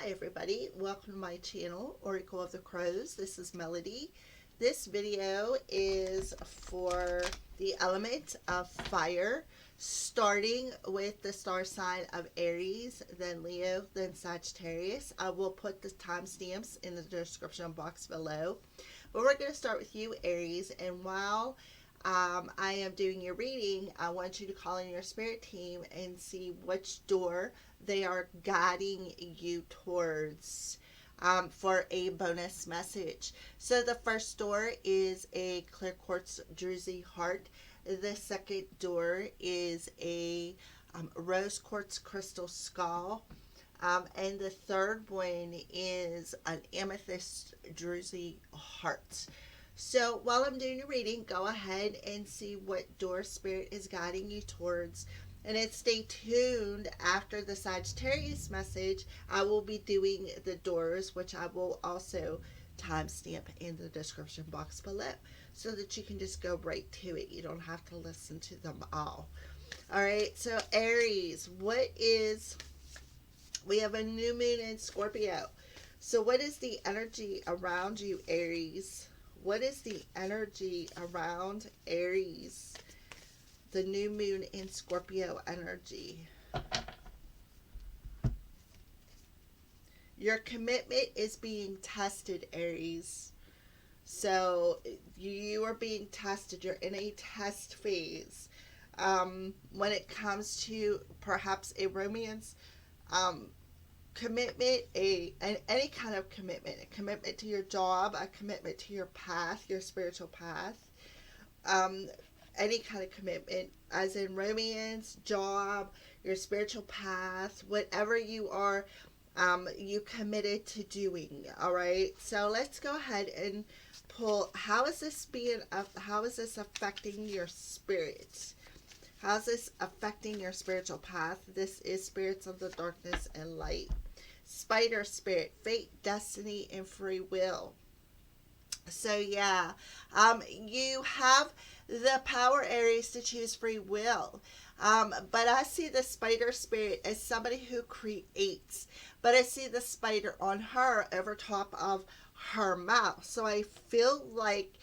Hi everybody, welcome to my channel, Oracle of the Crows. This is Melody. This video is for the element of fire, starting with the star sign of Aries, then Leo, then Sagittarius. I will put the timestamps in the description box below. But we're going to start with you, Aries, and while I am doing your reading, I want you to call in your spirit team and see which door they are guiding you towards for a bonus message. So the first door is a clear quartz DRUZY heart. The second door is a rose quartz crystal skull. And the third one is an amethyst DRUZY heart. So while I'm doing your reading, go ahead and see what door spirit is guiding you towards. And then stay tuned after the Sagittarius message. I will be doing the doors, which I will also timestamp in the description box below, so that you can just go right to it. You don't have to listen to them all. Alright, so Aries, we have a new moon in Scorpio. So what is the energy around you, Aries? What is the energy around Aries? The new moon in Scorpio energy. Your commitment is being tested, Aries. So you are being tested. You're in a test phase. When it comes to perhaps a romance, commitment, any kind of commitment, a commitment to your job, a commitment to your path, your spiritual path, any kind of commitment, as in romance, job, your spiritual path, whatever you are, you committed to doing. All right. So let's go ahead and pull. How is this affecting your spirit? How's this affecting your spiritual path? This is spirits of the darkness and light. Spider spirit, fate, destiny, and free will. So yeah, you have the power, Aries, to choose free will. But I see the spider spirit as somebody who creates. But I see the spider on her over top of her mouth. So I feel like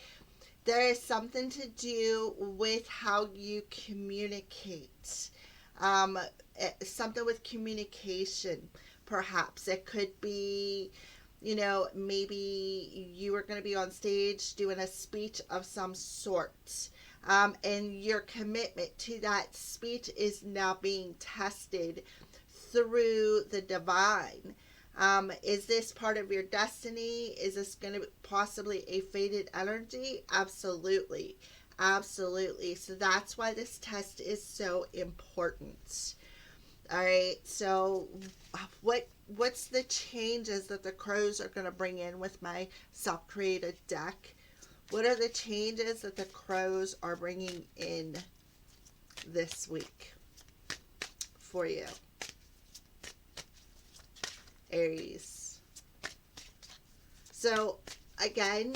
there is something to do with how you communicate. Something with communication, perhaps. It could be, maybe you are going to be on stage doing a speech of some sort. And your commitment to that speech is now being tested through the divine. Is this part of your destiny? Is this going to be possibly a fated energy? Absolutely. Absolutely. So that's why this test is so important. All right. So what's the changes that the crows are going to bring in with my self-created deck? What are the changes that the crows are bringing in this week for you, Aries? So again,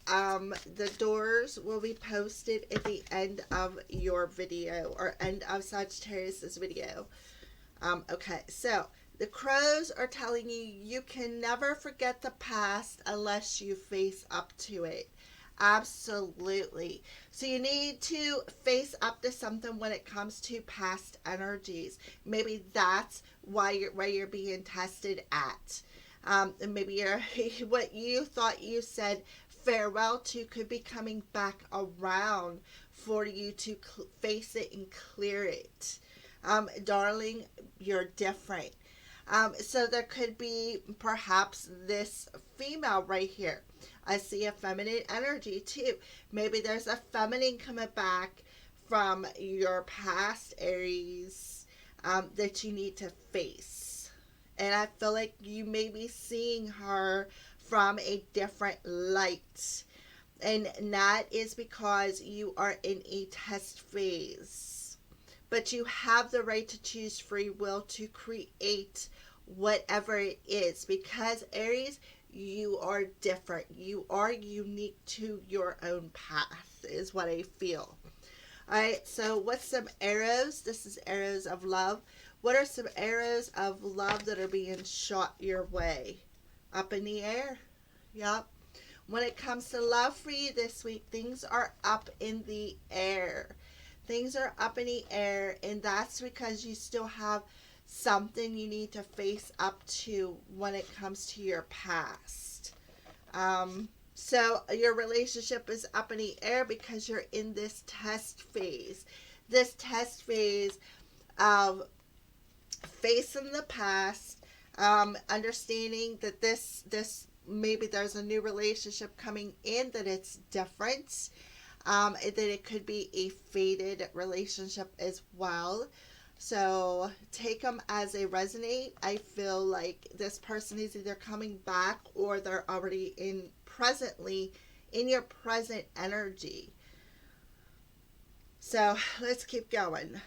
the doors will be posted at the end of your video, or end of Sagittarius's video. Okay, so the crows are telling you you can never forget the past unless you face up to it. Absolutely. So you need to face up to something when it comes to past energies. Maybe that's where you're being tested at. And maybe what you thought you said farewell to could be coming back around for you to face it and clear it. Darling, you're different. So there could be perhaps this female right here. I see a feminine energy too. Maybe there's a feminine coming back from your past, Aries, that you need to face. And I feel like you may be seeing her from a different light. And that is because you are in a test phase. But you have the right to choose free will to create whatever it is. Because Aries, you are different. You are unique to your own path, is what I feel. Alright, so what's some arrows? This is arrows of love. What are some arrows of love that are being shot your way? Up in the air. Yep. When it comes to love for you this week, things are up in the air. Things are up in the air, and that's because you still have something you need to face up to when it comes to your past. So your relationship is up in the air because you're in this test phase. This test phase of facing the past, understanding that this maybe there's a new relationship coming in, that it's different, that it could be a faded relationship as well. So take them as they resonate. I feel like this person is either coming back or they're already presently in your present energy. So let's keep going.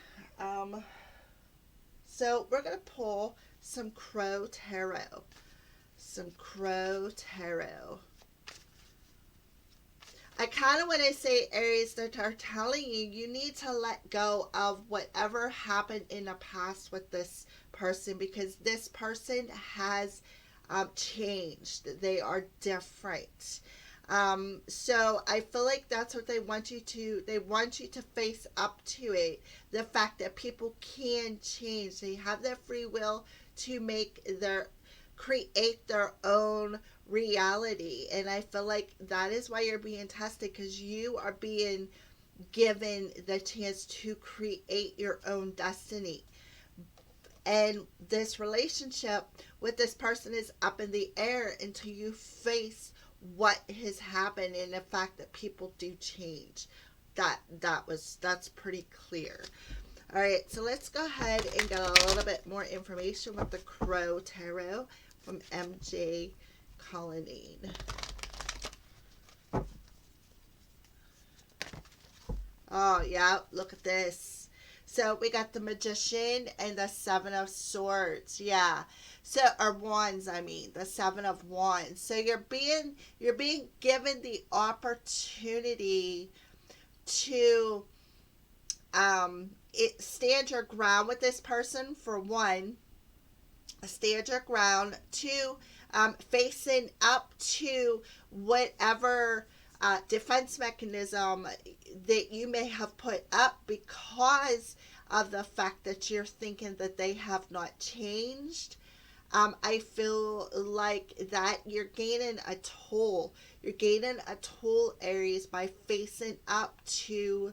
So we're going to pull some Crow Tarot. Some Crow Tarot. I kind of want to say, Aries, that are telling you, you need to let go of whatever happened in the past with this person, because this person has changed. They are different. So I feel like that's what they want you to face up to it. The fact that people can change. They have their free will to create their own reality. And I feel like that is why you're being tested, because you are being given the chance to create your own destiny. And this relationship with this person is up in the air until you face what has happened and the fact that people do change. That's pretty clear. All right, so let's go ahead and get a little bit more information with the Crow Tarot from MJ Colonnine. Oh, yeah, look at this. So we got the Magician and the Seven of Swords. Yeah. So, or Wands, I mean, the Seven of Wands. So you're being given the opportunity to stand your ground with this person, for one. Stand your ground. Two, facing up to whatever defense mechanism that you may have put up because of the fact that you're thinking that they have not changed. I feel like that you're gaining a toll. You're gaining a toll, Aries, by facing up to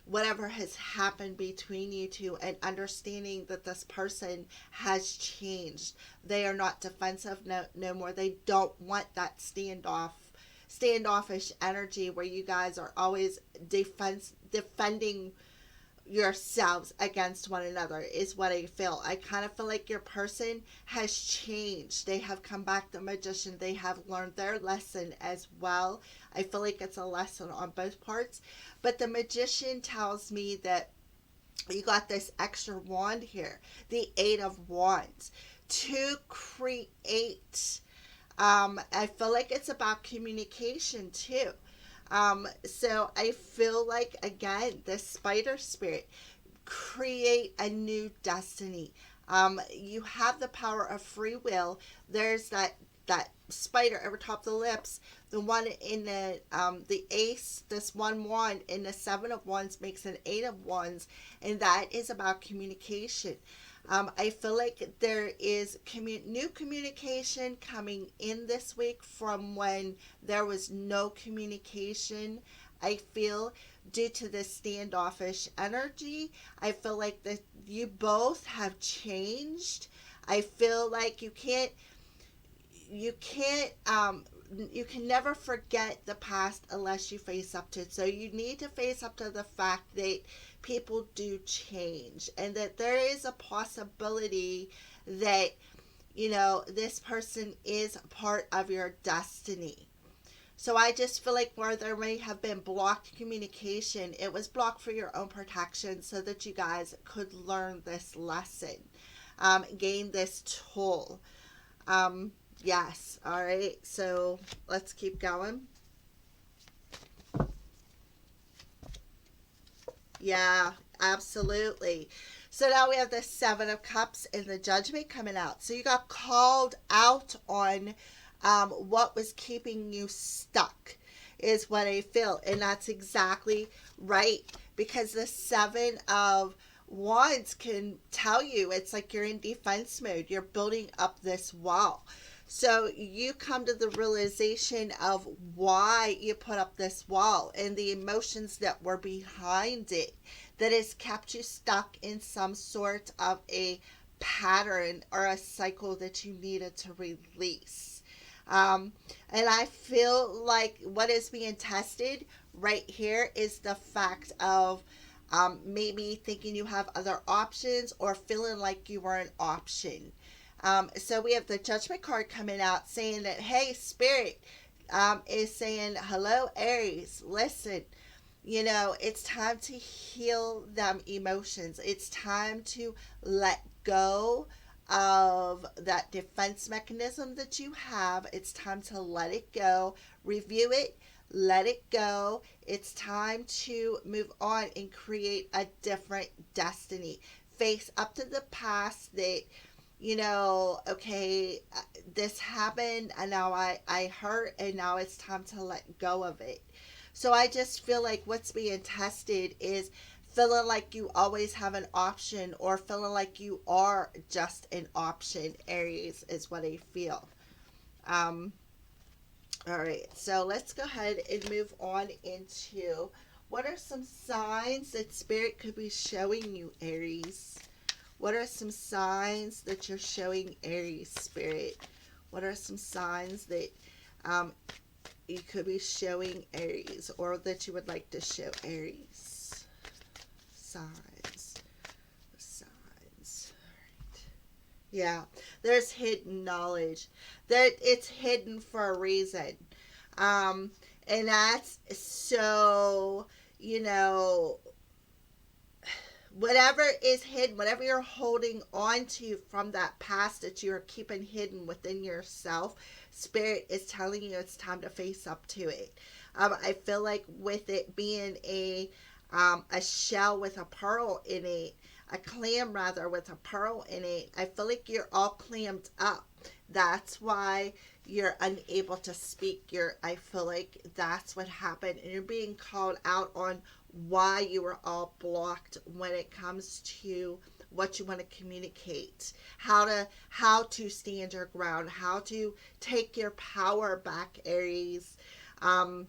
whatever has happened between you two and understanding that this person has changed. They are not defensive no more. They don't want that standoffish energy where you guys are always defending yourselves against one another, is what I feel. I kind of feel like your person has changed. They have come back, the Magician. They have learned their lesson as well. I feel like it's a lesson on both parts. But the Magician tells me that you got this extra wand here, the Eight of Wands, to create. I feel like it's about communication too. So I feel like, again, the spider spirit, create a new destiny. You have the power of free will. There's that spider over top the lips. The one in the ace, this one wand in the Seven of Wands makes an Eight of Wands, and that is about communication. I feel like there is new communication coming in this week from when there was no communication. I feel due to this standoffish energy, I feel like that you both have changed. I feel like you can never forget the past unless you face up to it. So you need to face up to the fact that people do change, and that there is a possibility that, this person is part of your destiny. So I just feel like where there may have been blocked communication, it was blocked for your own protection so that you guys could learn this lesson, gain this tool. Yes. All right. So let's keep going. Yeah, absolutely. So now we have the Seven of Cups and the Judgment coming out. So you got called out on what was keeping you stuck, is what I feel. And that's exactly right, because the Seven of Wands can tell you it's like you're in defense mode. You're building up this wall. So you come to the realization of why you put up this wall and the emotions that were behind it, that has kept you stuck in some sort of a pattern or a cycle that you needed to release. And I feel like what is being tested right here is the fact of maybe thinking you have other options or feeling like you were an option. So we have the Judgment card coming out saying that, hey, Spirit is saying, hello, Aries, listen, you know, it's time to heal them emotions. It's time to let go of that defense mechanism that you have. It's time to let it go, review it, let it go. It's time to move on and create a different destiny. Face up to the past that, you know, okay, this happened and now I hurt and now it's time to let go of it. So I just feel like what's being tested is feeling like you always have an option or feeling like you are just an option, Aries, is what I feel. All right, so let's go ahead and move on into what are some signs that Spirit could be showing you, Aries? What are some signs that you're showing Aries, Spirit? What are some signs that you could be showing Aries or that you would like to show Aries? Signs. Signs. All right. Yeah, there's hidden knowledge. That it's hidden for a reason. And that's so, you know, whatever is hidden, whatever you're holding on to from that past that you're keeping hidden within yourself, Spirit is telling you it's time to face up to it. I feel like with it being a shell with a pearl in it, a clam rather with a pearl in it, I feel like you're all clammed up. That's why you're unable to speak. I feel like that's what happened, and you're being called out on why you were all blocked when it comes to what you want to communicate, how to stand your ground, how to take your power back, Aries, and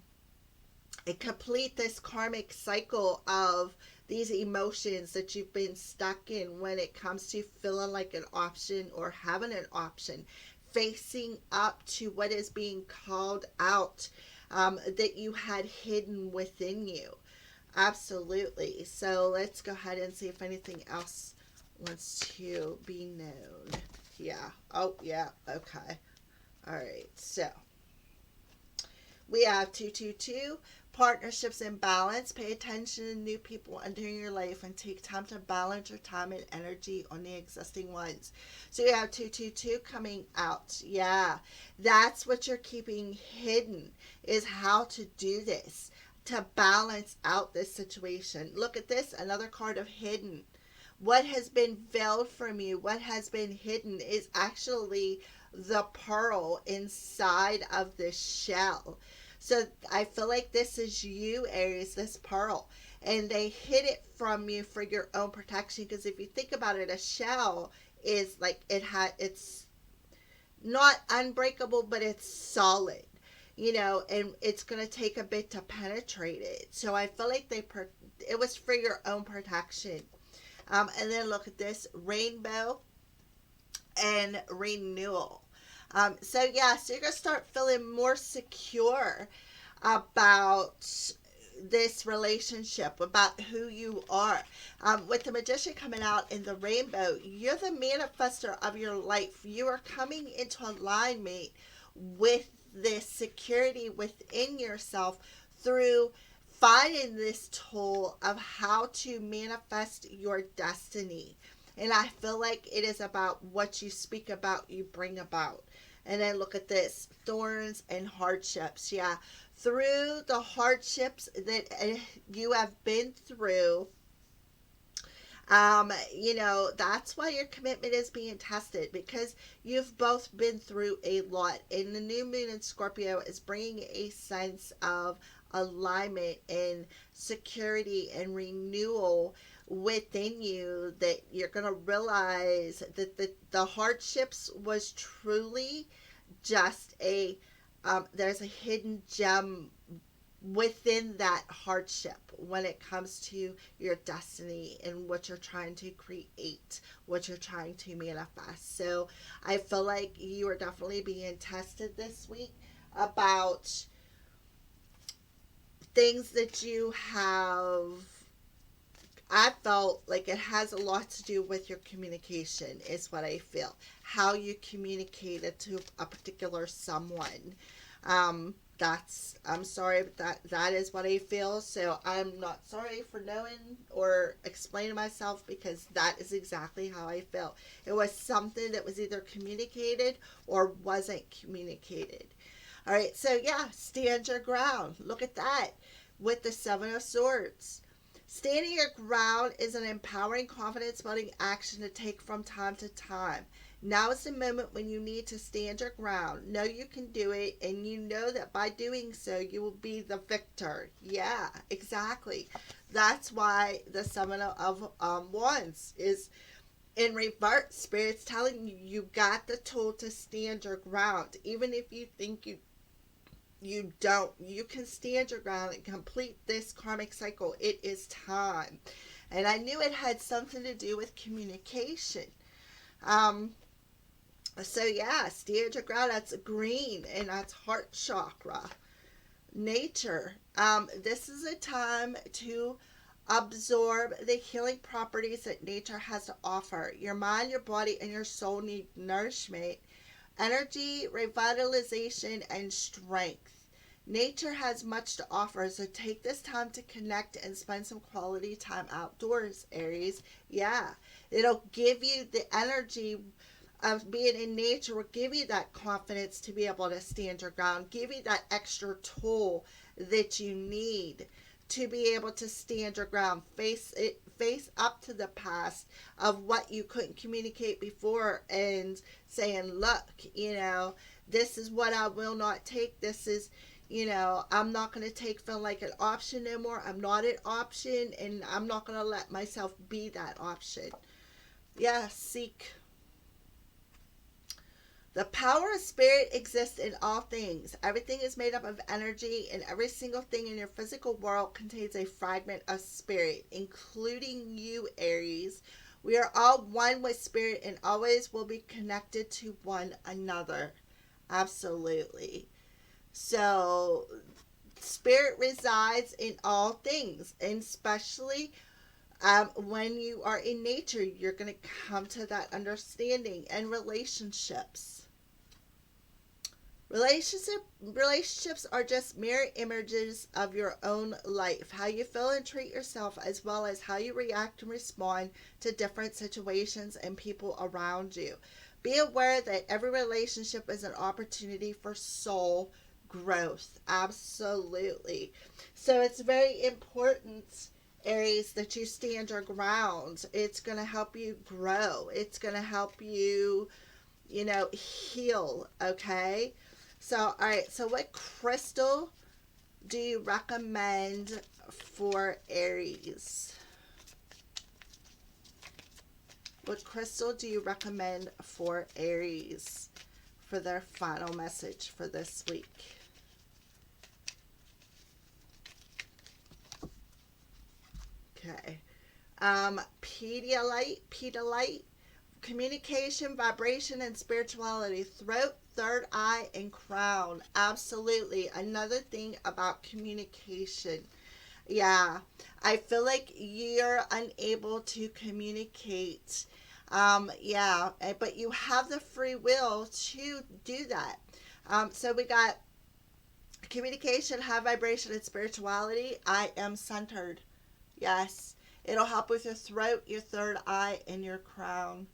complete this karmic cycle of these emotions that you've been stuck in when it comes to feeling like an option or having an option, facing up to what is being called out that you had hidden within you. Absolutely. So let's go ahead and see if anything else wants to be known. Yeah. Oh, yeah. Okay. All right. So we have 222. Partnerships in balance. Pay attention to new people entering your life and take time to balance your time and energy on the existing ones. So you have 222 coming out. Yeah. That's what you're keeping hidden, is how to do this, to balance out this situation. Look at this, another card of hidden. What has been veiled from you, what has been hidden, is actually the pearl inside of this shell. So I feel like this is you, Aries, this pearl. And they hid it from you for your own protection. Because if you think about it, a shell is like it's not unbreakable, but it's solid. You know, and it's going to take a bit to penetrate it. So I feel like it was for your own protection. And then look at this, rainbow and renewal. So yeah, so you're going to start feeling more secure about this relationship, about who you are. With the Magician coming out in the rainbow, you're the manifester of your life. You are coming into alignment with this security within yourself through finding this tool of how to manifest your destiny. And I feel like it is about what you speak about, you bring about. And then look at this, thorns and hardships. Yeah, through the hardships that you have been through, You know, that's why your commitment is being tested, because you've both been through a lot. And the new moon in Scorpio is bringing a sense of alignment and security and renewal within you, that you're going to realize that the hardships was truly just a there's a hidden gem within that hardship when it comes to your destiny and what you're trying to create, what you're trying to manifest. So I feel like you are definitely being tested this week about things that you have. I felt like it has a lot to do with your communication, is what I feel. How you communicated to a particular someone. I'm sorry, but that is what I feel. So I'm not sorry for knowing or explaining myself, because that is exactly how I feel. It was something that was either communicated or wasn't communicated. All right, so yeah, stand your ground. Look at that with the Seven of Swords. Standing your ground is an empowering, confidence building action to take from time to time. Now is the moment when you need to stand your ground. Know you can do it, and you know that by doing so, you will be the victor. Yeah, exactly. That's why the Seven of Wands is in reverse. Spirit's telling you, you got the tool to stand your ground. Even if you think you don't, you can stand your ground and complete this karmic cycle. It is time. And I knew it had something to do with communication. So yeah, stand your ground. That's green, and that's heart chakra. Nature. This is a time to absorb the healing properties that nature has to offer. Your mind, your body, and your soul need nourishment, energy, revitalization, and strength. Nature has much to offer, so take this time to connect and spend some quality time outdoors, Aries. Yeah, it'll give you the energy of being in nature, will give you that confidence to be able to stand your ground, give you that extra tool that you need to be able to stand your ground, face up to the past of what you couldn't communicate before, and saying, look, you know, this is what I will not take. This is, you know, I'm not going to take feeling like an option no more. I'm not an option, and I'm not going to let myself be that option. Yeah, seek. The power of spirit exists in all things. Everything is made up of energy, and every single thing in your physical world contains a fragment of spirit, including you, Aries. We are all one with spirit and always will be connected to one another. Absolutely. So, spirit resides in all things, and especially when you are in nature, you're going to come to that understanding. And relationships. Relationships are just mirror images of your own life. How you feel and treat yourself, as well as how you react and respond to different situations and people around you. Be aware that every relationship is an opportunity for soul growth. Absolutely. So it's very important, Aries, that you stand your ground. It's going to help you grow. It's going to help you, you know, heal. Okay. So, all right. So, what crystal do you recommend for Aries? What crystal do you recommend for Aries for their final message for this week? Okay. Pedalite, communication, vibration, and spirituality. Throat, third eye, and crown. Absolutely. Another thing about communication. Yeah, I feel like you're unable to communicate. Yeah, but you have the free will to do that. So we got communication, high vibration, and spirituality. I am centered. Yes, it'll help with your throat, your third eye, and your crown.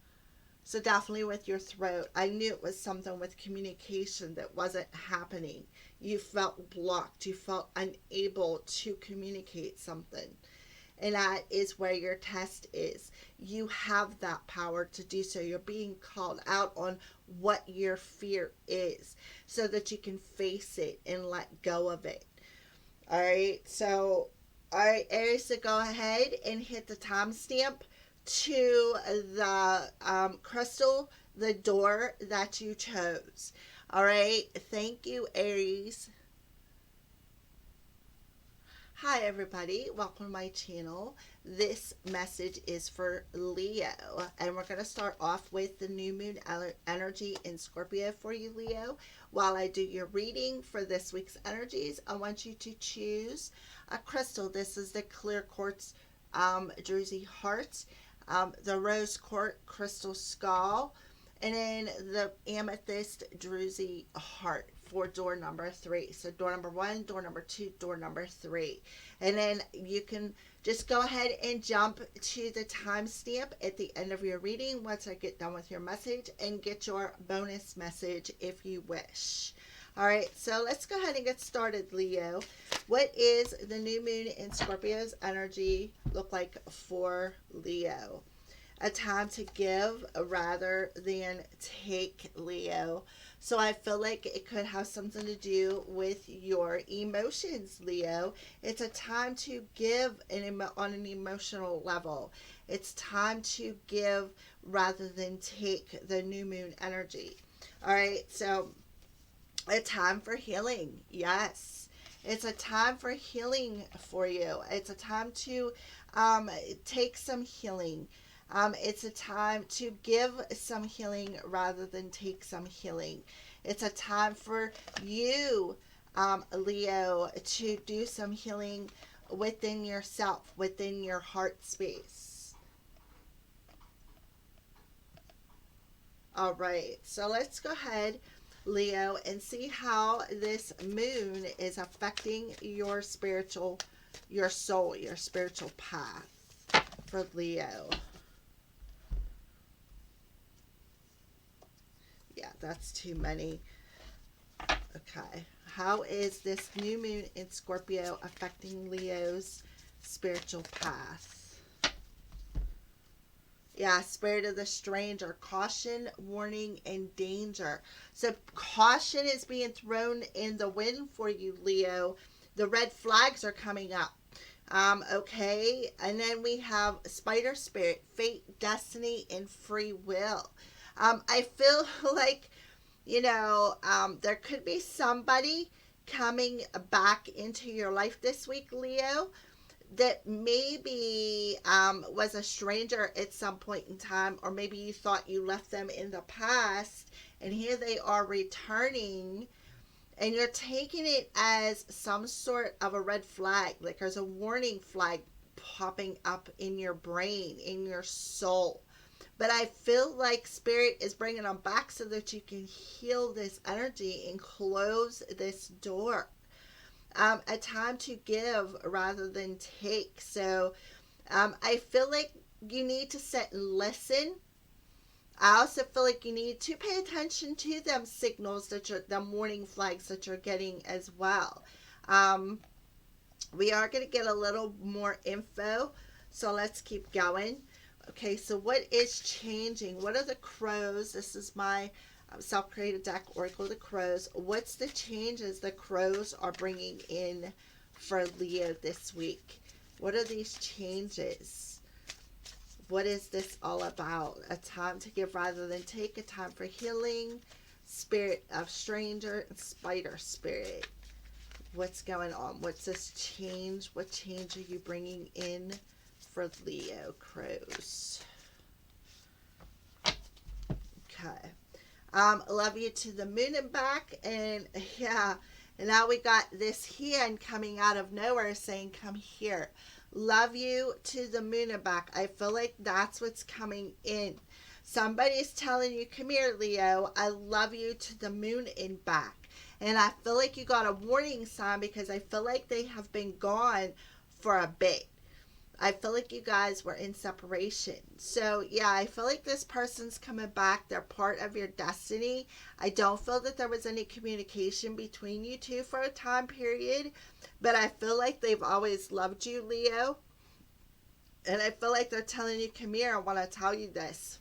So definitely with your throat. I knew it was something with communication that wasn't happening. You felt blocked. You felt unable to communicate something. And that is where your test is. You have that power to do so. You're being called out on what your fear is so that you can face it and let go of it. All right. So, all right, Aries, so go ahead and hit the timestamp to the crystal, the door that you chose. All right. Thank you, Aries. Hi, everybody. Welcome to my channel. This message is for Leo, and we're going to start off with the new moon energy in Scorpio for you, Leo. While I do your reading for this week's energies, I want you to choose a crystal. This is the clear quartz DRUZY heart, the rose quartz crystal skull, and then the amethyst DRUZY heart for door number 3. So door number 1, door number 2, door number 3. And then you can just go ahead and jump to the timestamp at the end of your reading once I get done with your message and get your bonus message if you wish. All right, so let's go ahead and get started, Leo. What is the new moon in Scorpio's energy look like for Leo? A time to give rather than take, Leo. So I feel like it could have something to do with your emotions, Leo. It's a time to give on an emotional level. It's time to give rather than take, the new moon energy. All right, so a time for healing. Yes. It's a time for healing for you. It's a time to take some healing. It's a time to give some healing rather than take some healing. It's a time for you, Leo, to do some healing within yourself, within your heart space. All right, so let's go ahead, Leo, and see how this moon is affecting your spiritual, your soul, your spiritual path for Leo. Yeah, that's too many. Okay. How is this new moon in Scorpio affecting Leo's spiritual path? Yeah, spirit of the stranger. Caution, warning, and danger. So caution is being thrown in the wind for you, Leo. The red flags are coming up. Okay. And then we have spider spirit, fate, destiny, and free will. I feel like, there could be somebody coming back into your life this week, Leo, that maybe was a stranger at some point in time, or maybe you thought you left them in the past, and here they are returning, and you're taking it as some sort of a red flag, like there's a warning flag popping up in your brain, in your soul. But I feel like Spirit is bringing them back so that you can heal this energy and close this door. A time to give rather than take. So I feel like you need to sit and listen. I also feel like you need to pay attention to them signals that you're, the warning flags that you're getting as well. We are going to get a little more info. So let's keep going. Okay, so what is changing? What are the crows? This is my self-created deck, Oracle of the Crows. What's the changes the crows are bringing in for Leo this week? What are these changes? What is this all about? A time to give rather than take, a time for healing, spirit of stranger, and spider spirit. What's going on? What's this change? What change are you bringing in for Leo crows? Okay. Love you to the moon and back. And yeah, and now we got this hand coming out of nowhere saying, come here. Love you to the moon and back. I feel like that's what's coming in. Somebody's telling you, come here, Leo. I love you to the moon and back. And I feel like you got a warning sign because I feel like they have been gone for a bit. I feel like you guys were in separation. So, yeah, I feel like this person's coming back. They're part of your destiny. I don't feel that there was any communication between you two for a time period. But I feel like they've always loved you, Leo. And I feel like they're telling you, come here, I want to tell you this.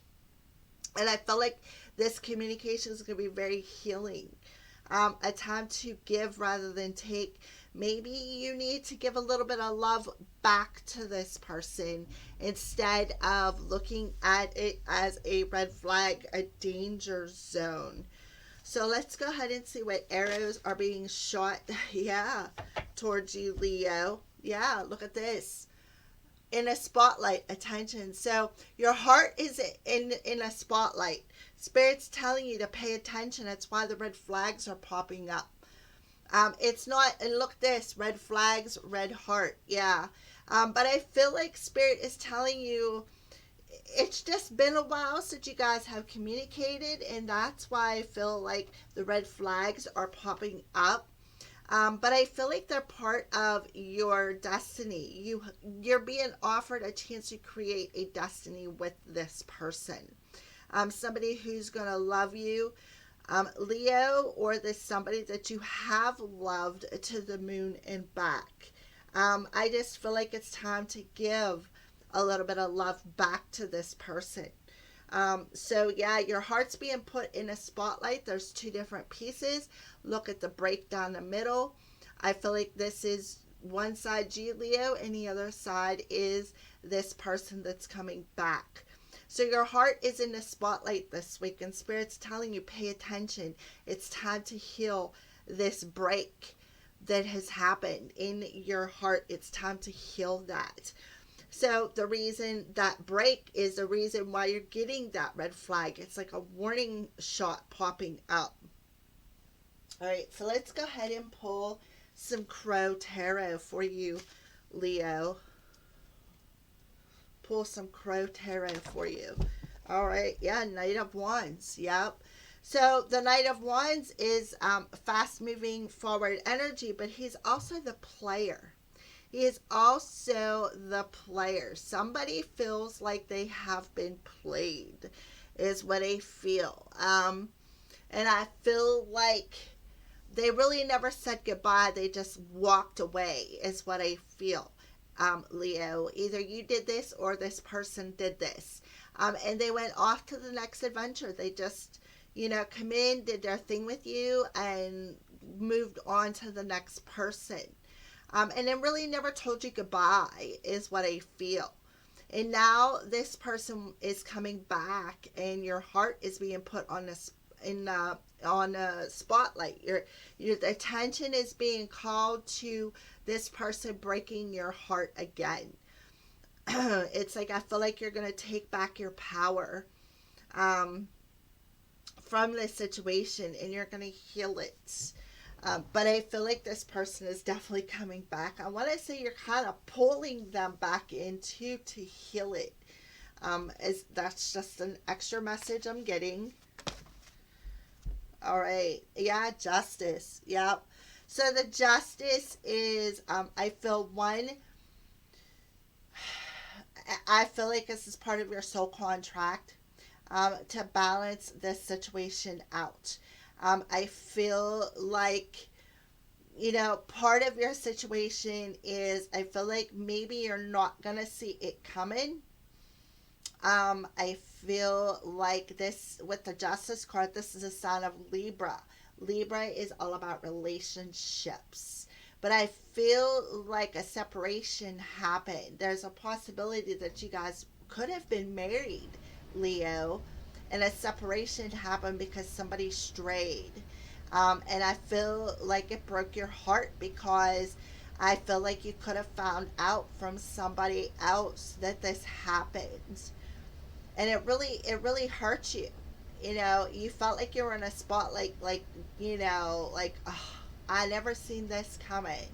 And I feel like this communication is going to be very healing. A time to give rather than take. Maybe you need to give a little bit of love back to this person instead of looking at it as a red flag, a danger zone. So let's go ahead and see what arrows are being shot, yeah, towards you, Leo. Yeah, look at this. In a spotlight, attention. So your heart is in a spotlight. Spirit's telling you to pay attention. That's why the red flags are popping up. It's not, and look this, red flags, red heart. Yeah. But I feel like Spirit is telling you it's just been a while since you guys have communicated, and that's why I feel like the red flags are popping up. But I feel like they're part of your destiny. You're being offered a chance to create a destiny with this person. Somebody who's going to love you, Leo, or this somebody that you have loved to the moon and back. I just feel like it's time to give a little bit of love back to this person. So yeah, your heart's being put in a spotlight. There's two different pieces. Look at the break down the middle. I feel like this is one side G, Leo, and the other side is this person that's coming back. So your heart is in the spotlight this week, and Spirit's telling you, pay attention. It's time to heal this break that has happened in your heart. It's time to heal that. So the reason that break is the reason why you're getting that red flag. It's like a warning shot popping up. All right, so let's go ahead and pull some Crow Tarot for you, Leo. Pull some Crow Tarot for you. All right, yeah, Knight of Wands. Yep. So the Knight of Wands is fast moving forward energy, but he's also the player. He is also the player. Somebody feels like they have been played, is what I feel. And I feel like they really never said goodbye. They just walked away, is what I feel, Leo. Either you did this or this person did this. And they went off to the next adventure. They just, come in, did their thing with you, and moved on to the next person. And then really never told you goodbye, is what I feel. And now this person is coming back, and your heart is being put on a spotlight. Your attention is being called to this person breaking your heart again. It's like I feel like you're going to take back your power from this situation, and you're going to heal it. But I feel like this person is definitely coming back. I want to say you're kind of pulling them back into to heal it. That's just an extra message I'm getting. All right. Yeah, justice. Yep. So the justice is, I feel like this is part of your soul contract to balance this situation out. I feel like, part of your situation is, I feel like maybe you're not going to see it coming. I feel like this, with the Justice card, this is a sign of Libra. Libra is all about relationships. But I feel like a separation happened. There's a possibility that you guys could have been married, Leo, and a separation happened because somebody strayed. And I feel like it broke your heart, because I feel like you could have found out from somebody else that this happened. And it really hurt you. You felt like you were in a spot like, oh, I never seen this coming,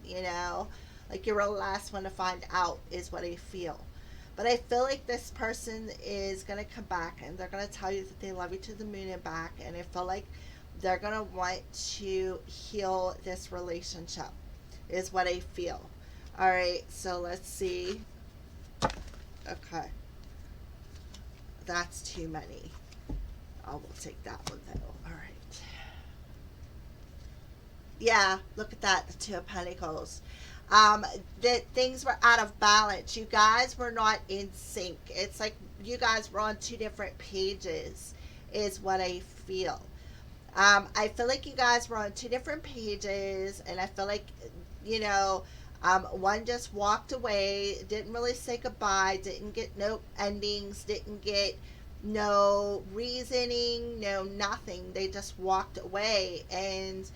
like you were the last one to find out, is what I feel. But I feel like this person is going to come back, and they're going to tell you that they love you to the moon and back. And I feel like they're going to want to heal this relationship, is what I feel. All right, so let's see. Okay. That's too many. We'll take that one, though. All right. Yeah, look at that, the Two of Pentacles. That things were out of balance. You guys were not in sync. It's like you guys were on two different pages, is what I feel. I feel like you guys were on two different pages, and I feel like, you know, one just walked away, didn't really say goodbye, didn't get no endings, didn't get no reasoning, no nothing. They just walked away, and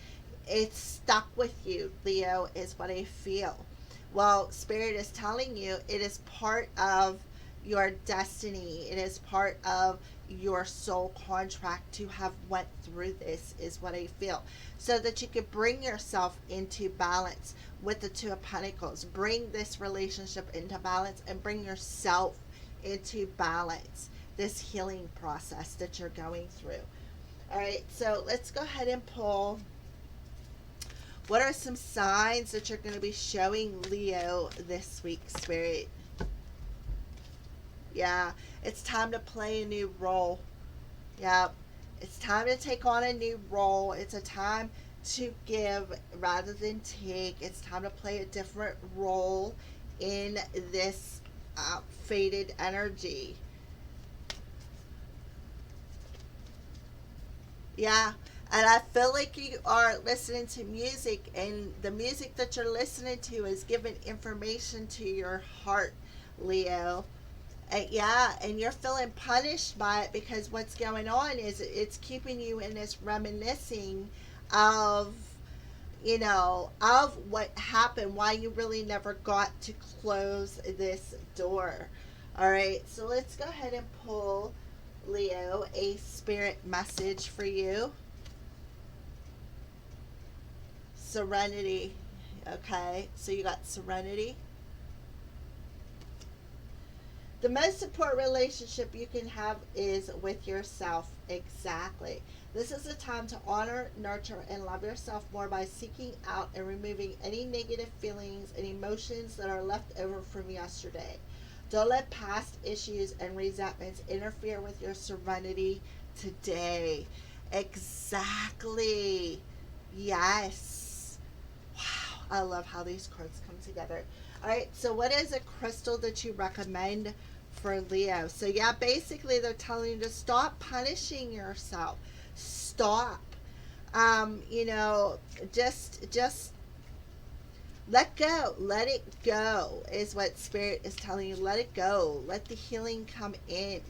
it's stuck with you, Leo, is what I feel. Well, Spirit is telling you it is part of your destiny. It is part of your soul contract to have went through this, is what I feel, so that you could bring yourself into balance with the Two of Pentacles. Bring this relationship into balance and bring yourself into balance, this healing process that you're going through. All right, so let's go ahead and pull. What are some signs that you're going to be showing Leo this week, Spirit? Yeah, it's time to play a new role. Yeah, it's time to take on a new role. It's a time to give rather than take. It's time to play a different role in this faded energy. Yeah, and I feel like you are listening to music, and the music that you're listening to is giving information to your heart, Leo. Yeah, and you're feeling punished by it because what's going on is it's keeping you in this reminiscing of, you know, of what happened, why you really never got to close this door. All right, so let's go ahead and pull, Leo, a spirit message for you. Serenity. Okay, so you got serenity. The most important relationship you can have is with yourself. Exactly. This is a time to honor, nurture, and love yourself more by seeking out and removing any negative feelings and emotions that are left over from yesterday. Don't let past issues and resentments interfere with your serenity today. Exactly. Yes. Wow. I love how these cards come together. All right, so what is a crystal that you recommend for Leo? So yeah, basically they're telling you to stop punishing yourself. Stop. You know, just let go. Let it go is what Spirit is telling you. Let it go. Let the healing come in.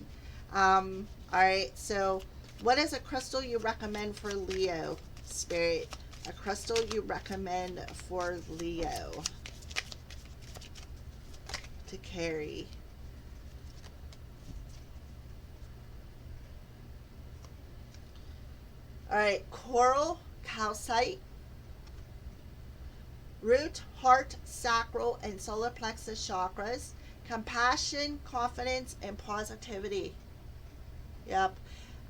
All right, so what is a crystal you recommend for Leo, Spirit? A crystal you recommend for Leo to carry. All right, coral, calcite, root, heart, sacral, and solar plexus chakras, compassion, confidence, and positivity. Yep.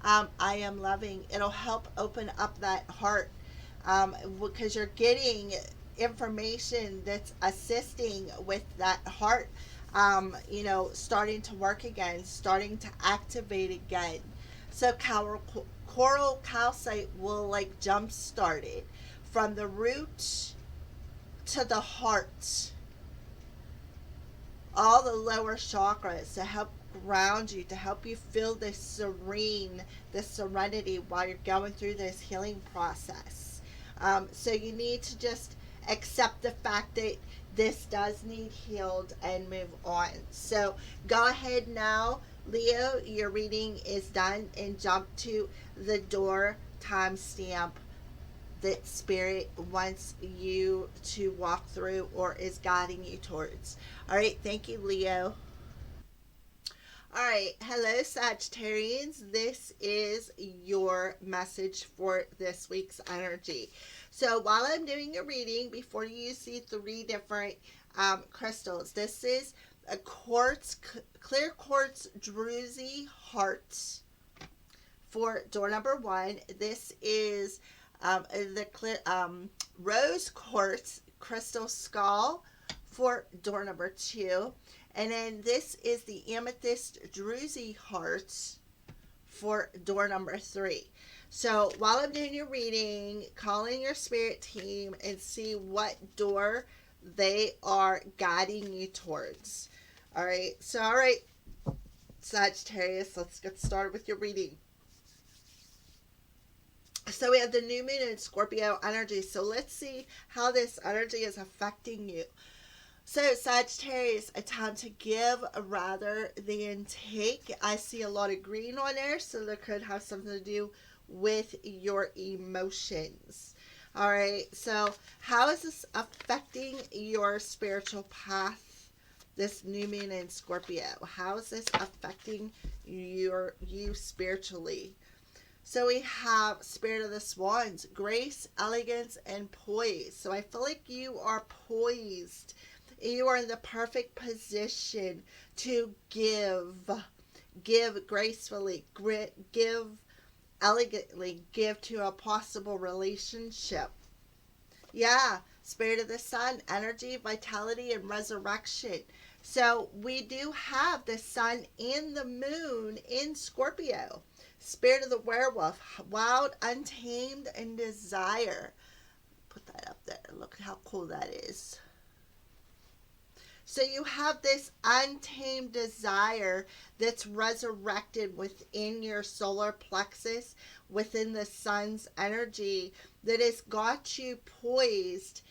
I am loving. It'll help open up that heart, because you're getting information that's assisting with that heart, you know, starting to work again, starting to activate again. So coral calcite will like jumpstart it from the root to the heart, all the lower chakras, to help ground you, to help you feel this serene, this serenity while you're going through this healing process. So you need to just accept the fact that this does need healed and move on. So go ahead now, Leo, your reading is done, and jump to the door timestamp that Spirit wants you to walk through or is guiding you towards. All right, thank you, Leo. All right, hello, Sagittarians. This is your message for this week's energy. So while I'm doing a reading, before you see three different crystals, this is a quartz, clear quartz DRUZY heart for door number one. This is the clear rose quartz crystal skull for door number two. And then this is the amethyst DRUZY heart for door number three. So while I'm doing your reading, call in your spirit team and see what door they are guiding you towards. All right. So, all right, Sagittarius, let's get started with your reading. So we have the new moon in Scorpio energy. So let's see how this energy is affecting you. So Sagittarius, a time to give rather than take. I see a lot of green on there, so that could have something to do with your emotions. All right, so how is this affecting your spiritual path? This new moon in Scorpio. How is this affecting you spiritually? So we have Spirit of the Swans, grace, elegance, and poise. So I feel like you are poised. You are in the perfect position to give gracefully, give elegantly, give to a possible relationship. Yeah, Spirit of the Sun, energy, vitality, and resurrection. So we do have the Sun and the Moon in Scorpio. Spirit of the Werewolf, wild, untamed, and desire. Put that up there. Look how cool that is. So you have this untamed desire that's resurrected within your solar plexus, within the sun's energy, that has got you poised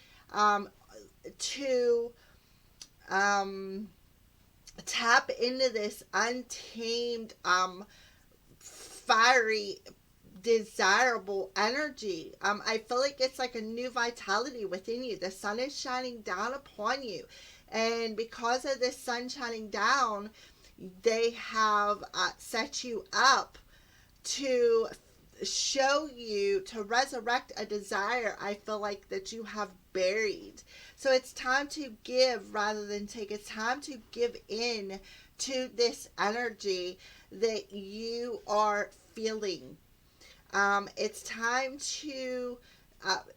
to tap into this untamed, fiery, desirable energy. I feel like it's like a new vitality within you. The sun is shining down upon you. And because of this sun shining down, they have set you up to show you, to resurrect a desire I feel like that you have buried. So it's time to give rather than take. It's time to give in to this energy that you are feeling. It's time to,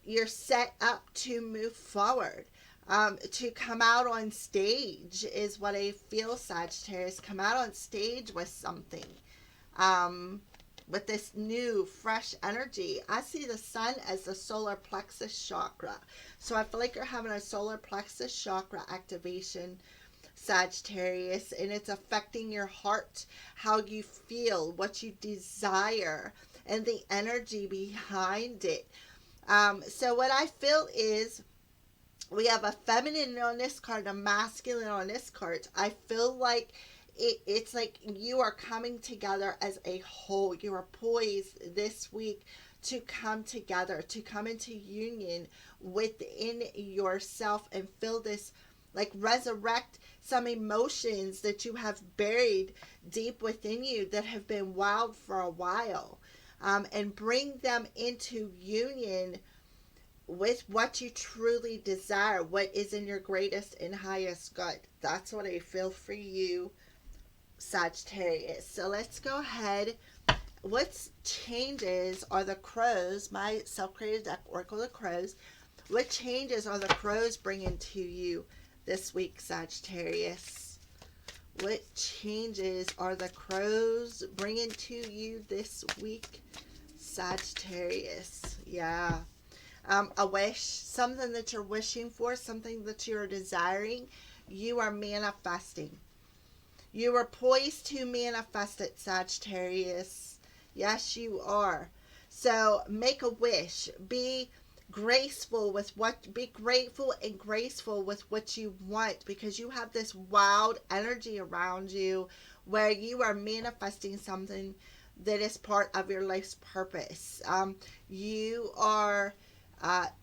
you're set up to move forward. To come out on stage is what I feel, Sagittarius. Come out on stage with something. With this new, fresh energy. I see the sun as the solar plexus chakra. So I feel like you're having a solar plexus chakra activation, Sagittarius, and it's affecting your heart, how you feel, what you desire, and the energy behind it. So what I feel is, we have a feminine on this card, a masculine on this card. I feel like it's like you are coming together as a whole. You are poised this week to come together, to come into union within yourself and feel this, like resurrect some emotions that you have buried deep within you that have been wild for a while, and bring them into union with what you truly desire, what is in your greatest and highest good. That's what I feel for you, Sagittarius. So let's go ahead. What changes are the crows, my self-created deck, Oracle of the Crows, what changes are the crows bringing to you this week, Sagittarius? What changes are the crows bringing to you this week, Sagittarius? Yeah. A wish, something that you're wishing for, something that you're desiring, you are manifesting. You are poised to manifest it, Sagittarius. Yes, you are. So make a wish. Be graceful with what, be grateful and graceful with what you want, because you have this wild energy around you where you are manifesting something that is part of your life's purpose. You are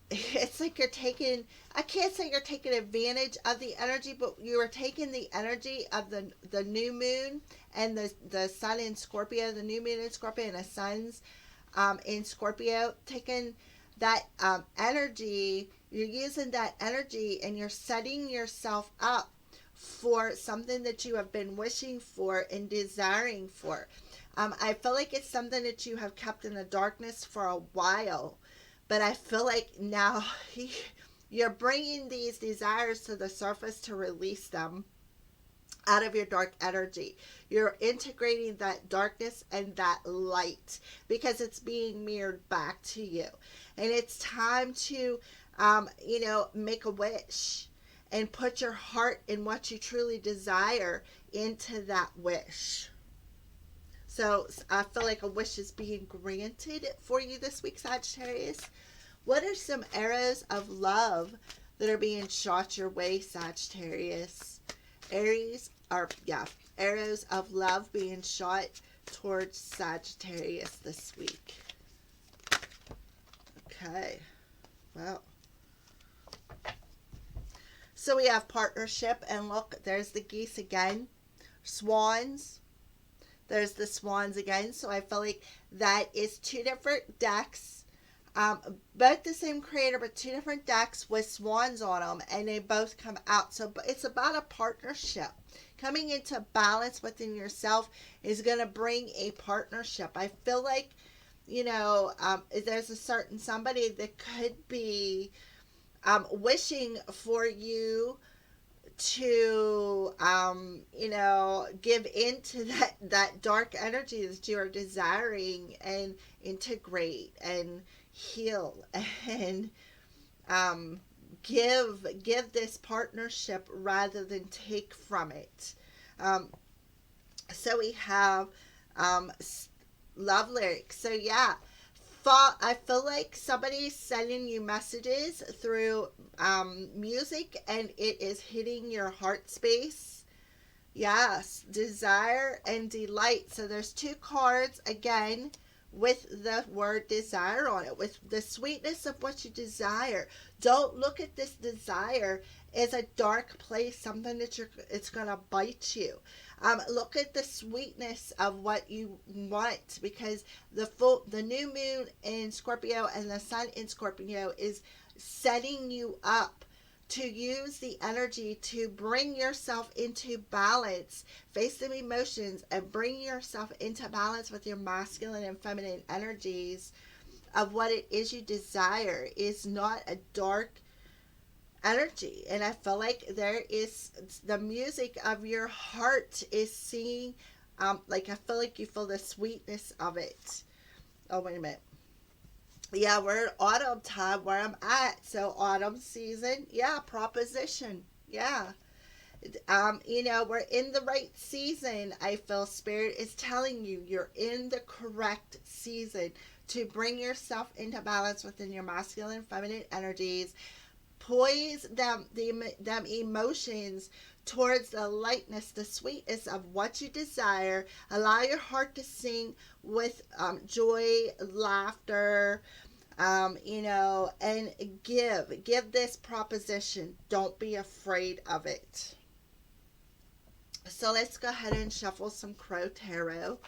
it's like you're taking, I can't say you're taking advantage of the energy, but you are taking the energy of the new moon and the sun in Scorpio, the new moon in Scorpio and the sun's in Scorpio, taking that energy, you're using that energy and you're setting yourself up for something that you have been wishing for and desiring for. I feel like it's something that you have kept in the darkness for a while. But I feel like now you're bringing these desires to the surface to release them out of your dark energy. You're integrating that darkness and that light because it's being mirrored back to you. And it's time to, make a wish. and put your heart in what you truly desire into that wish. So I feel like a wish is being granted for you this week, Sagittarius. What are some arrows of love that are being shot your way, Sagittarius? Aries are, yeah, arrows of love being shot towards Sagittarius this week. Okay. Well. So we have partnership, and look, there's the geese again. Swans. There's the swans again. So I feel like that is two different decks. Both the same creator, but two different decks with swans on them, and they both come out. So it's about a partnership. Coming into balance within yourself is going to bring a partnership. I feel like, there's a certain somebody that could be wishing for you to give into that dark energy that you are desiring, and integrate and heal and give this partnership rather than take from it. So we have love lyrics. So yeah, I feel like somebody's sending you messages through music, and it is hitting your heart space. Yes, desire and delight. So there's two cards again with the word desire on it, with the sweetness of what you desire. Don't look at this desire as a dark place, something that it's going to bite you. Look at the sweetness of what you want, because the new moon in Scorpio and the sun in Scorpio is setting you up to use the energy to bring yourself into balance, face the emotions, and bring yourself into balance with your masculine and feminine energies of what it is you desire. Is not a dark energy. And I feel like there is the music of your heart is seeing, like I feel like you feel the sweetness of it. Oh, wait a minute. Yeah, we're in autumn time where I'm at. So autumn season, yeah, proposition. Yeah. We're in the right season. I feel Spirit is telling you you're in the correct season to bring yourself into balance within your masculine and feminine energies. Poise them emotions towards the lightness, the sweetness of what you desire. Allow your heart to sing with joy, laughter, and give this proposition. Don't be afraid of it. So let's go ahead and shuffle some Crow Tarot.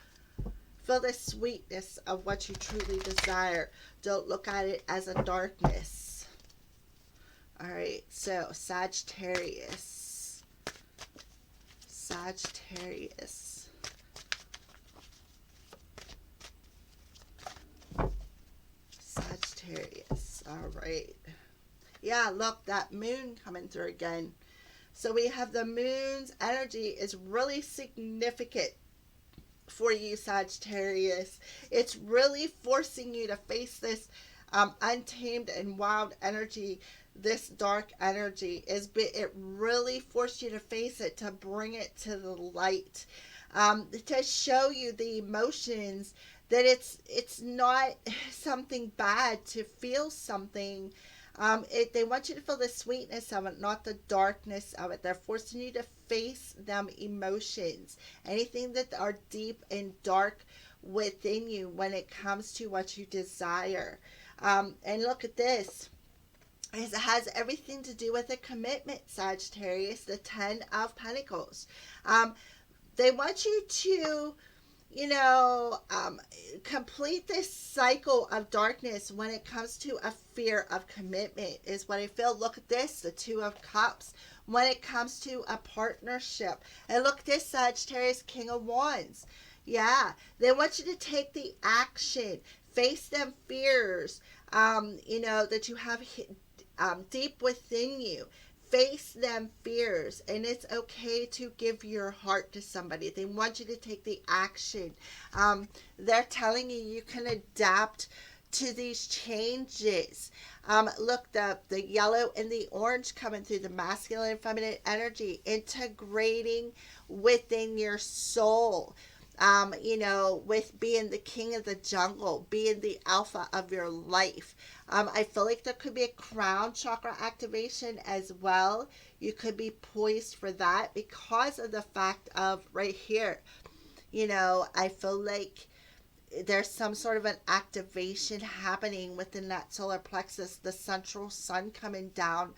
Feel the sweetness of what you truly desire. Don't look at it as a darkness. All right, so Sagittarius. Sagittarius. Sagittarius. All right. Yeah, look, that moon coming through again. So we have the moon's energy is really significant for you, Sagittarius. It's really forcing you to face this untamed and wild energy. This dark energy it really forced you to face it, to bring it to the light, to show you the emotions, that it's not something bad to feel something. They want you to feel the sweetness of it, not the darkness of it. They're forcing you to face them emotions, anything that are deep and dark within you when it comes to what you desire. And look at this. It has everything to do with a commitment, Sagittarius, the 10 of Pentacles. They want you to, complete this cycle of darkness when it comes to a fear of commitment, is what I feel. Look at this, the 2 of Cups, when it comes to a partnership. And look at this, Sagittarius, King of Wands. Yeah, they want you to take the action, face them fears, that you have deep within you. Face them fears, and it's okay to give your heart to somebody. They want you to take the action. They're telling you you can adapt to these changes. Look, the yellow and the orange coming through, the masculine and feminine energy integrating within your soul. With being the king of the jungle, being the alpha of your life. I feel like there could be a crown chakra activation as well. You could be poised for that because of the fact of right here. I feel like there's some sort of an activation happening within that solar plexus, the central sun coming down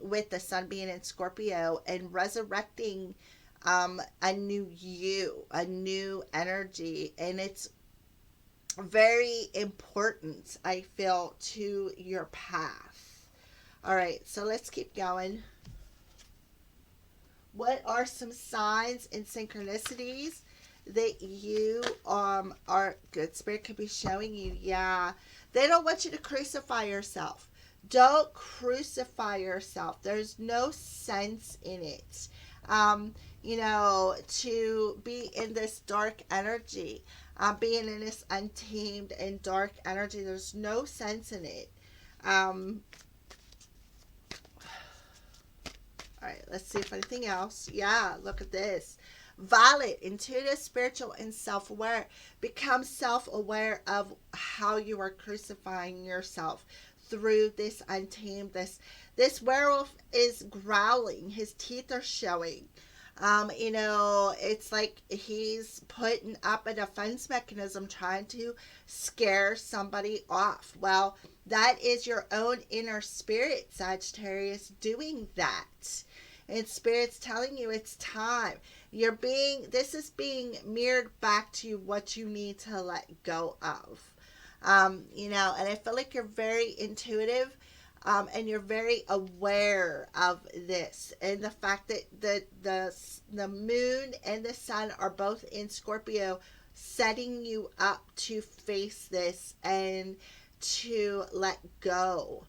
with the sun being in Scorpio and resurrecting a new you, a new energy. And it's very important, I feel, to your path. All right, so let's keep going. What are some signs and synchronicities that you are good spirit could be showing you? Yeah, they don't want you to crucify yourself. Don't crucify yourself. There's no sense in it. To be in this dark energy, being in this untamed and dark energy, there's no sense in it. All right, let's see if anything else. Yeah, look at this. Violet, intuitive, spiritual, and self-aware. Become self-aware of how you are crucifying yourself through this untamed. This werewolf is growling. His teeth are showing. It's like he's putting up a defense mechanism trying to scare somebody off. Well, that is your own inner spirit, Sagittarius, doing that. And Spirit's telling you it's time. This is being mirrored back to you what you need to let go of. And I feel like you're very intuitive. And you're very aware of this, and the fact that the moon and the sun are both in Scorpio, setting you up to face this and to let go,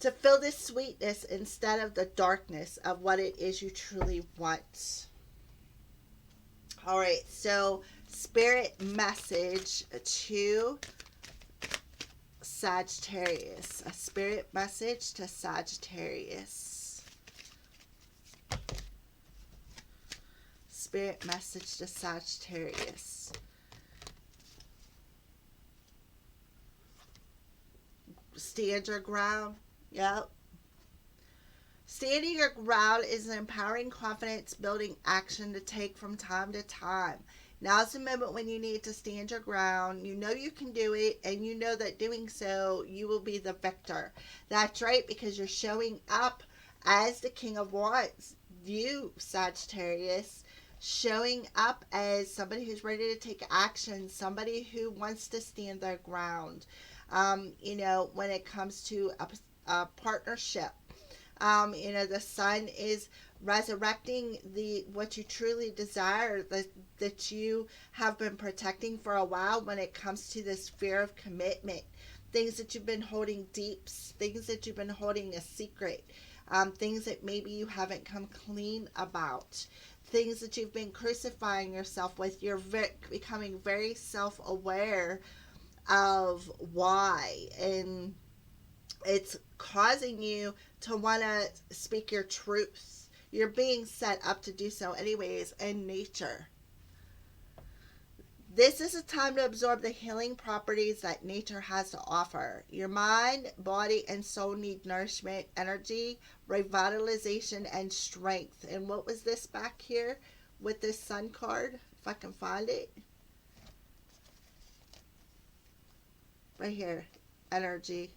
to feel this sweetness instead of the darkness of what it is you truly want. All right, so spirit message to Sagittarius. A spirit message to Sagittarius. Spirit message to Sagittarius. Stand your ground. Yep. Standing your ground is an empowering, confidence building action to take from time to time. Now's the moment when you need to stand your ground. You know you can do it, and you know that doing so, you will be the victor. That's right, because you're showing up as the King of Wands. You, Sagittarius, showing up as somebody who's ready to take action, somebody who wants to stand their ground. When it comes to a partnership, the sun is resurrecting what you truly desire, that you have been protecting for a while when it comes to this fear of commitment, things that you've been holding deep, things that you've been holding a secret, things that maybe you haven't come clean about, things that you've been crucifying yourself with. You're becoming very self-aware of why, and it's causing you to want to speak your truth. You're being set up to do so anyways in nature. This is a time to absorb the healing properties that nature has to offer. Your mind, body, and soul need nourishment, energy, revitalization, and strength. And what was this back here with this sun card? If I can find it. Right here. Energy.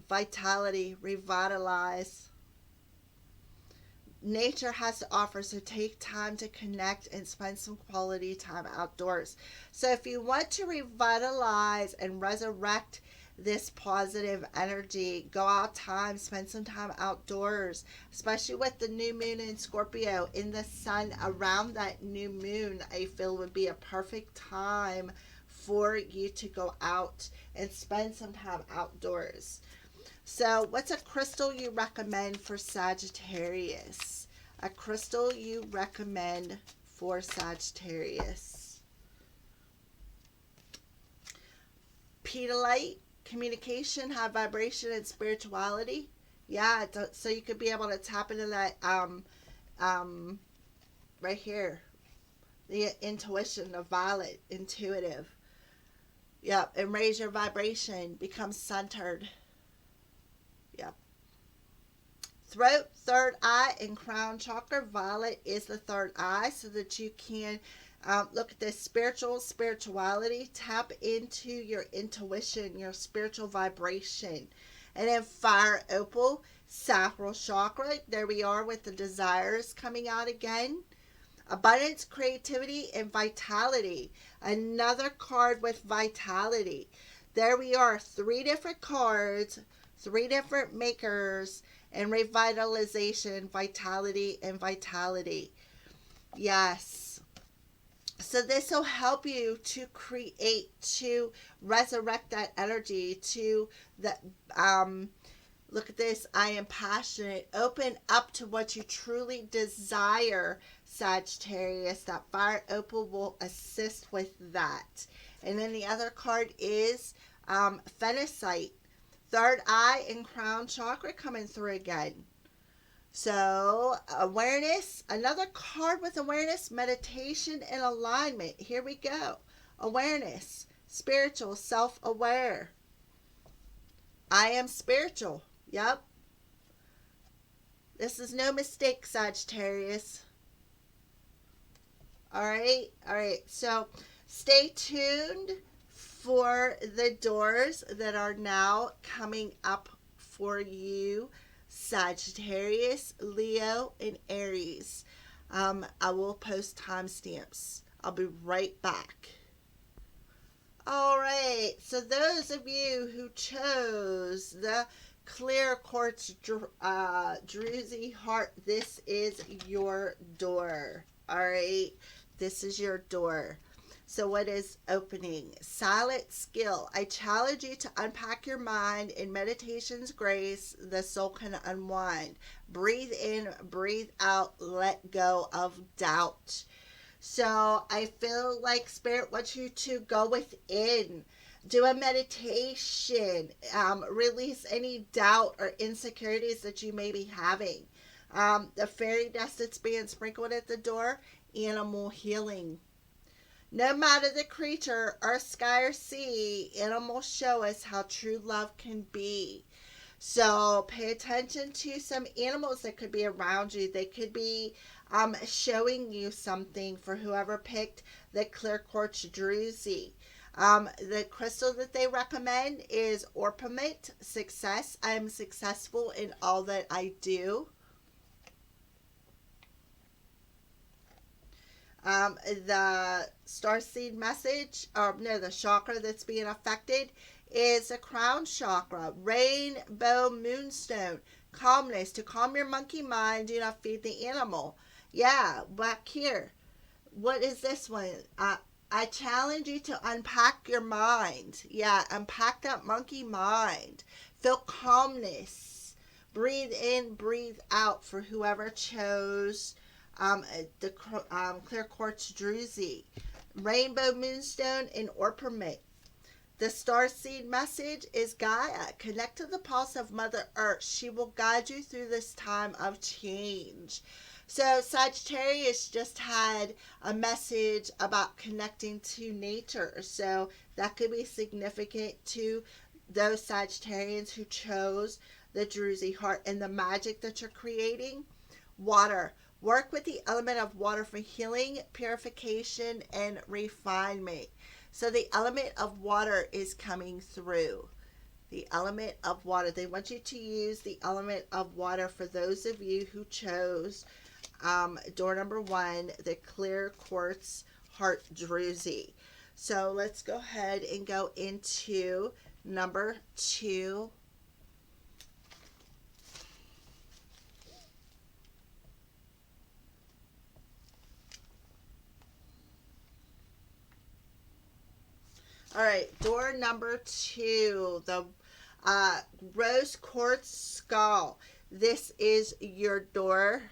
Vitality, revitalize. Nature has to offer, so take time to connect and spend some quality time outdoors. So if you want to revitalize and resurrect this positive energy, go out time, spend some time outdoors, especially with the new moon in Scorpio, in the sun around that new moon. I feel would be a perfect time for you to go out and spend some time outdoors. So what's a crystal you recommend for Sagittarius? A crystal you recommend for Sagittarius. Pedalite, communication, high vibration, and spirituality. Yeah, so you could be able to tap into that right here. The intuition of violet, intuitive. Yep, and raise your vibration, become centered. Yep. Throat, third eye, and crown chakra. Violet is the third eye, so that you can look at this spirituality. Tap into your intuition, your spiritual vibration. And then fire opal, sacral chakra. There we are with the desires coming out again. Abundance, creativity, and vitality. Another card with vitality. There we are, 3 different cards, 3 different makers, and revitalization, vitality, and vitality. Yes. So this will help you to create, to resurrect that energy, to the look at this, I am passionate. Open up to what you truly desire, Sagittarius. That fire opal will assist with that. And then the other card is Phenicite. Third eye and crown chakra coming through again. So awareness, another card with awareness, meditation, and alignment. Here we go. Awareness, spiritual, self-aware. I am spiritual. Yep. This is no mistake, Sagittarius. All right. So stay tuned for the doors that are now coming up for you, Sagittarius, Leo, and Aries. I will post timestamps. I'll be right back. All right. So those of you who chose the clear quartz DRUZY heart, this is your door. All right. This is your door. So what is opening? Silent skill. I challenge you to unpack your mind. In meditation's grace, the soul can unwind. Breathe in, breathe out, let go of doubt. So I feel like Spirit wants you to go within. Do a meditation. Release any doubt or insecurities that you may be having. The fairy dust that's being sprinkled at the door. Animal healing. No matter the creature, earth, sky, or sea, animals show us how true love can be. So pay attention to some animals that could be around you. They could be showing you something for whoever picked the clear quartz DRUZY. The crystal that they recommend is orpiment, success. I am successful in all that I do. The starseed message, the chakra that's being affected is the crown chakra. Rainbow moonstone, calmness. To calm your monkey mind, do not feed the animal. Yeah, back here. What is this one? I challenge you to unpack your mind. Yeah, unpack that monkey mind. Feel calmness. Breathe in, breathe out for whoever chose the clear quartz DRUZY. Rainbow moonstone and orpiment. The starseed message is Gaia. Connect to the pulse of Mother Earth. She will guide you through this time of change. So Sagittarius just had a message about connecting to nature. So that could be significant to those Sagittarians who chose the DRUZY heart. And the magic that you're creating. Water. Work with the element of water for healing, purification, and refinement. So the element of water is coming through. The element of water. They want you to use the element of water for those of you who chose door number 1, the clear quartz heart DRUZY. So let's go ahead and go into number 2. All right, door number 2, the rose quartz skull. This is your door.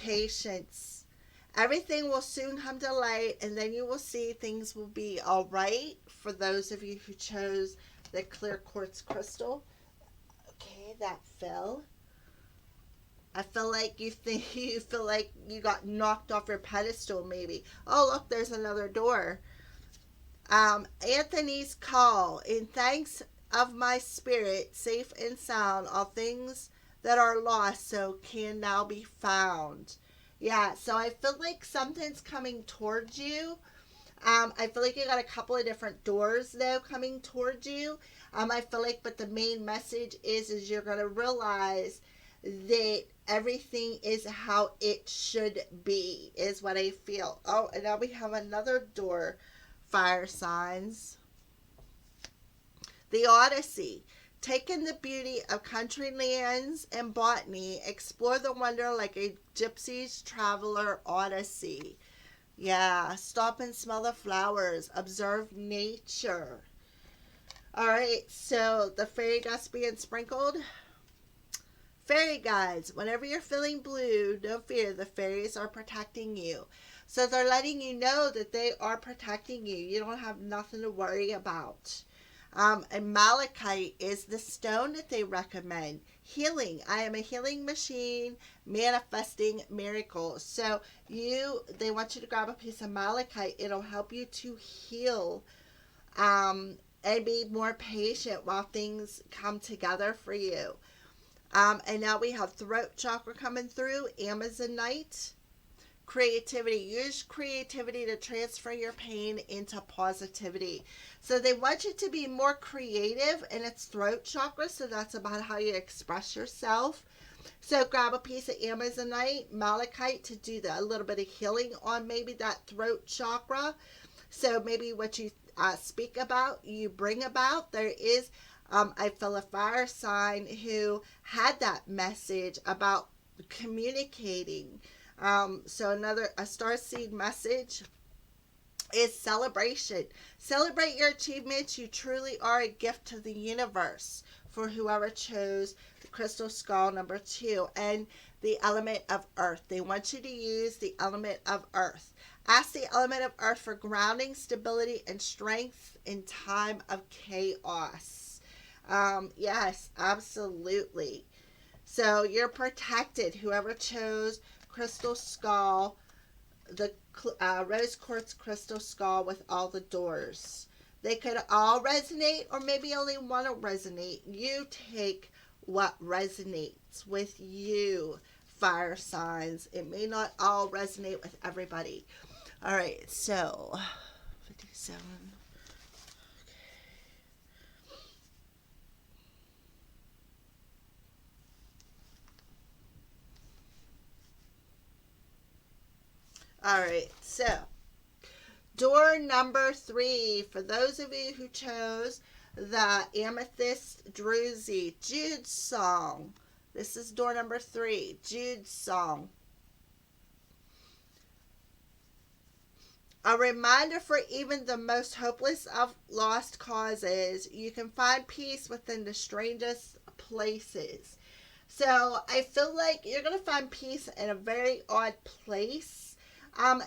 patience. Everything will soon come to light, and then you will see things will be all right for those of you who chose the clear quartz crystal. Okay, that fell. I feel like you think you feel like you got knocked off your pedestal, maybe. Oh, look, there's another door. Anthony's call. In thanks of my spirit, safe and sound, all things that are lost so can now be found. Yeah, so I feel like something's coming towards you. I feel like you got a couple of different doors though coming towards you. I feel like, but the main message is you're gonna realize that everything is how it should be, is what I feel. Oh, and now we have another door, fire signs. The Odyssey. Take in the beauty of country lands and botany. Explore the wonder like a gypsy's traveler odyssey. Yeah, stop and smell the flowers. Observe nature. All right, so the fairy dust being sprinkled. Fairy guides, whenever you're feeling blue, don't fear, the fairies are protecting you. So they're letting you know that they are protecting you. You don't have nothing to worry about. And malachite is the stone that they recommend. Healing. I am a healing machine, manifesting miracles. So they want you to grab a piece of malachite. It'll help you to heal and be more patient while things come together for you. And now we have throat chakra coming through, Amazonite. Creativity. Use creativity to transfer your pain into positivity. So they want you to be more creative, and it's throat chakra, so that's about how you express yourself. So grab a piece of Amazonite, malachite, to do a little bit of healing on maybe that throat chakra. So maybe what you speak about, you bring about. There is, I feel, a fire sign who had that message about communicating. So a starseed message is celebration. Celebrate your achievements. You truly are a gift to the universe, for whoever chose the crystal skull number 2 and the element of earth. They want you to use the element of earth. Ask the element of earth for grounding, stability, and strength in time of chaos. Yes, absolutely. So you're protected. Whoever chose crystal skull, the rose quartz crystal skull with all the doors. They could all resonate, or maybe only one will resonate. You take what resonates with you, fire signs. It may not all resonate with everybody. All right, so 57. All right, so door number 3, for those of you who chose the Amethyst DRUZY, Jude's song. This is door number 3, Jude's song. A reminder for even the most hopeless of lost causes, you can find peace within the strangest places. So I feel like you're going to find peace in a very odd place.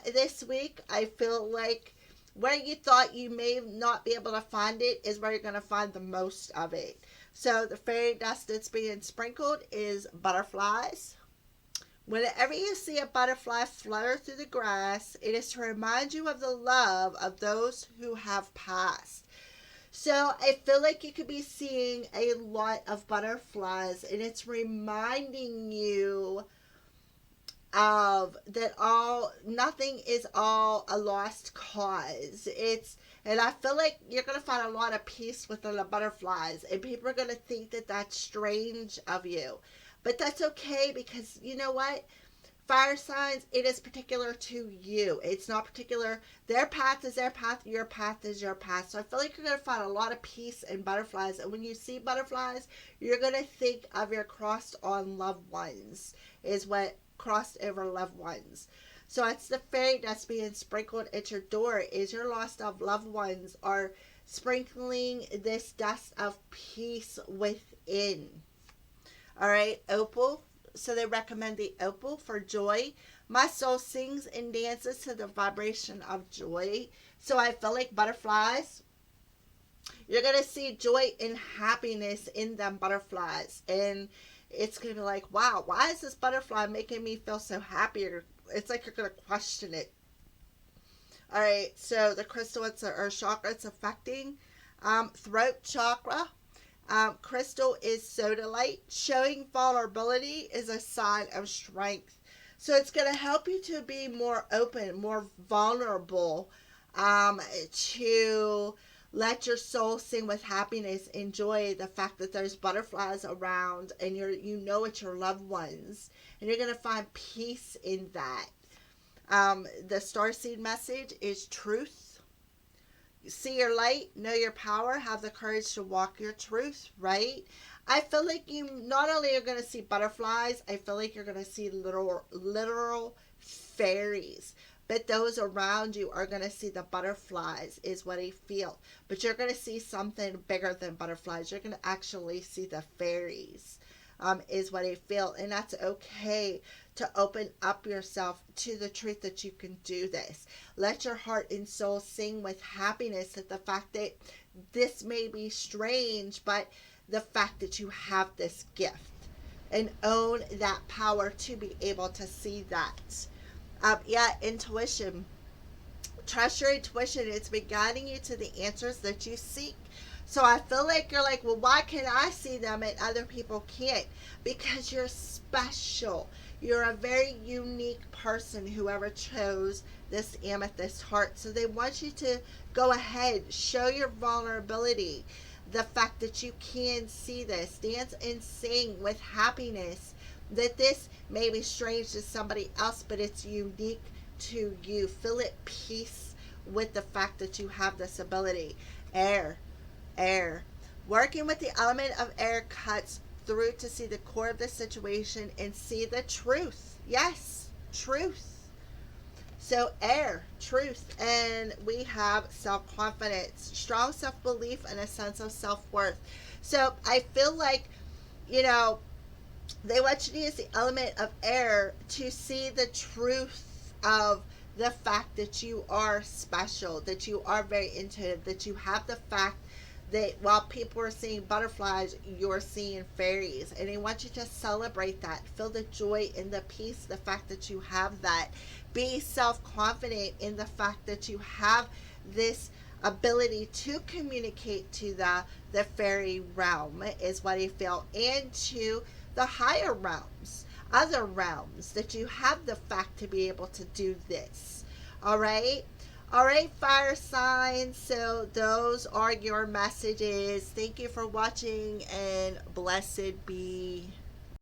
This week, I feel like where you thought you may not be able to find it is where you're going to find the most of it. So the fairy dust that's being sprinkled is butterflies. Whenever you see a butterfly flutter through the grass, it is to remind you of the love of those who have passed. So I feel like you could be seeing a lot of butterflies, and it's reminding you of that nothing is all a lost cause. And I feel like you're going to find a lot of peace within the butterflies, and people are going to think that that's strange of you. But that's okay, because you know what? Fire signs, it is particular to you. It's not particular. Their path is their path. Your path is your path. So I feel like you're going to find a lot of peace in butterflies. And when you see butterflies, you're going to think of your crossed on loved ones, is what crossed over loved ones. So it's the fairy dust being sprinkled at your door, is your lost of loved ones are sprinkling this dust of peace within. All right, opal, So they recommend the opal for joy. My soul sings and dances to the vibration of joy. So I feel like butterflies, you're going to see joy and happiness in them butterflies. And it's going to be like, wow, why is this butterfly making me feel so happy? It's like you're going to question it. All right, so the crystal, or chakra it's affecting. Throat chakra. Crystal is sodalite. Showing vulnerability is a sign of strength. So it's going to help you to be more open, more vulnerable, to let your soul sing with happiness. Enjoy the fact that there's butterflies around, and you know it's your loved ones, and you're going to find peace in that. The starseed message is truth. See your light, know your power, have the courage to walk your truth, right? I feel like you not only are going to see butterflies, I feel like you're going to see literal fairies. But those around you are going to see the butterflies, is what I feel. But you're going to see something bigger than butterflies. You're going to actually see the fairies, is what I feel. And that's okay to open up yourself to the truth that you can do this. Let your heart and soul sing with happiness at the fact that this may be strange, but the fact that you have this gift, and own that power to be able to see that. Intuition. Trust your intuition. It's been guiding you to the answers that you seek. So I feel like you're like, well, why can I see them and other people can't? Because you're special. You're a very unique person, whoever chose this amethyst heart. So they want you to go ahead, show your vulnerability, the fact that you can see this, dance and sing with happiness, that this may be strange to somebody else, but it's unique to you. Feel at peace with the fact that you have this ability. Air. Working with the element of air cuts through to see the core of the situation and see the truth. Yes, truth. So air, truth. And we have self-confidence, strong self-belief, and a sense of self-worth. So I feel like, they want you to use the element of air to see the truth of the fact that you are special, that you are very intuitive, that you have the fact that while people are seeing butterflies, you're seeing fairies. And they want you to celebrate that. Feel the joy and the peace, the fact that you have that. Be self-confident in the fact that you have this ability to communicate to the fairy realm, is what I feel, and to the higher realms, other realms, that you have the fact to be able to do this. All right, fire signs. So those are your messages. Thank you for watching, and blessed be.